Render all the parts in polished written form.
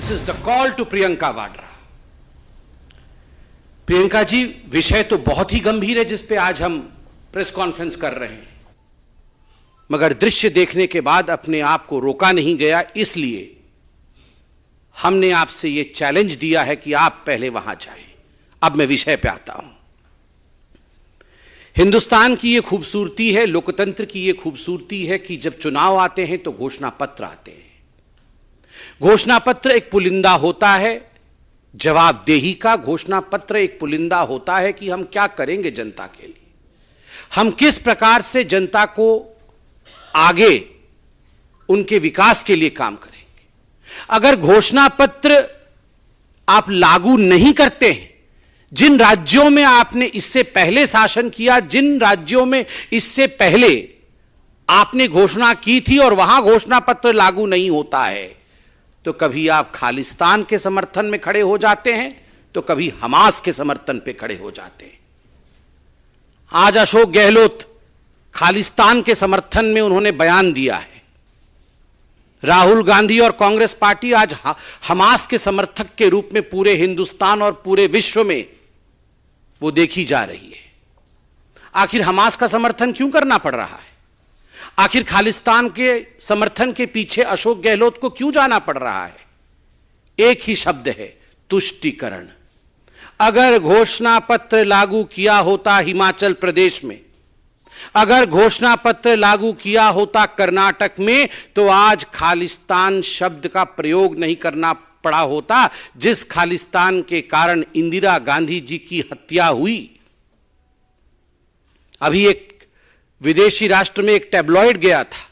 This is the call to Priyanka Vadra. Priyanka ji, विषय तो बहुत ही गंभीर है जिस पे आज हम प्रेस कॉन्फ्रेंस कर रहे हैं, मगर दृश्य देखने के बाद अपने आप को रोका नहीं गया, इसलिए हमने आपसे यह चैलेंज दिया है कि आप पहले वहां जाएं। अब मैं विषय पे आता हूं। हिंदुस्तान की यह खूबसूरती है, लोकतंत्र की यह खूबसूरती है कि जब चुनाव आते हैं तो घोषणा पत्र आते हैं। घोषणा पत्र एक पुलिंदा होता है जवाबदेही का। घोषणा पत्र एक पुलिंदा होता है कि हम क्या करेंगे जनता के लिए, हम किस प्रकार से जनता को आगे उनके विकास के लिए काम करेंगे। अगर घोषणा पत्र आप लागू नहीं करते हैं, जिन राज्यों में आपने इससे पहले शासन किया, जिन राज्यों में इससे पहले आपने घोषणा की थी और वहां घोषणा पत्र लागू नहीं होता है, तो कभी आप खालिस्तान के समर्थन में खड़े हो जाते हैं तो कभी हमास के समर्थन पे खड़े हो जाते हैं। आज अशोक गहलोत खालिस्तान के समर्थन में उन्होंने बयान दिया है। राहुल गांधी और कांग्रेस पार्टी आज हमास के समर्थक के रूप में पूरे हिंदुस्तान और पूरे विश्व में वो देखी जा रही है। आखिर हमास का समर्थन क्यों करना पड़ रहा है? आखिर खालिस्तान के समर्थन के पीछे अशोक गहलोत को क्यों जाना पड़ रहा है? एक ही शब्द है, तुष्टीकरण। अगर घोषणा पत्र लागू किया होता हिमाचल प्रदेश में, अगर घोषणा पत्र लागू किया होता कर्नाटक में, तो आज खालिस्तान शब्द का प्रयोग नहीं करना पड़ा होता, जिस खालिस्तान के कारण इंदिरा गांधी जी की हत्या हुई। अभी एक विदेशी राष्ट्र में एक टैब्लॉइड गया था,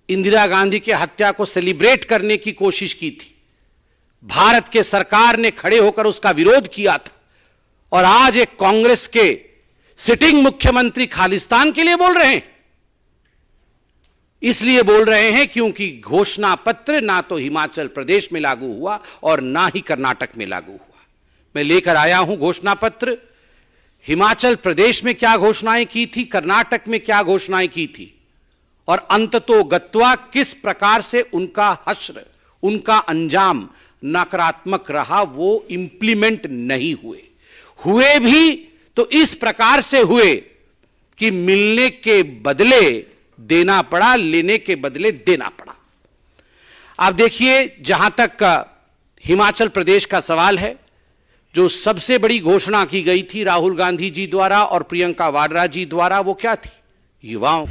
इंदिरा गांधी की हत्या को सेलिब्रेट करने की कोशिश की थी। भारत के सरकार ने खड़े होकर उसका विरोध किया था, और आज एक कांग्रेस के सिटिंग मुख्यमंत्री खालिस्तान के लिए बोल रहे हैं। इसलिए बोल रहे हैं क्योंकि घोषणा पत्र ना तो हिमाचल प्रदेश में लागू हुआ और ना ही कर्नाटक में लागू हुआ। मैं लेकर आया हूं घोषणा पत्र। हिमाचल प्रदेश में क्या घोषणाएं की थी, कर्नाटक में क्या घोषणाएं की थी, और अंततोगत्वा किस प्रकार से उनका हश्र, उनका अंजाम नकारात्मक रहा, वो इंप्लीमेंट नहीं हुए भी तो इस प्रकार से हुए कि मिलने के बदले देना पड़ा, लेने के बदले देना पड़ा। आप देखिए, जहां तक हिमाचल प्रदेश का सवाल है, जो सबसे बड़ी घोषणा की गई थी राहुल गांधी जी द्वारा और प्रियंका वाड्रा जी द्वारा, वो क्या थी? युवाओं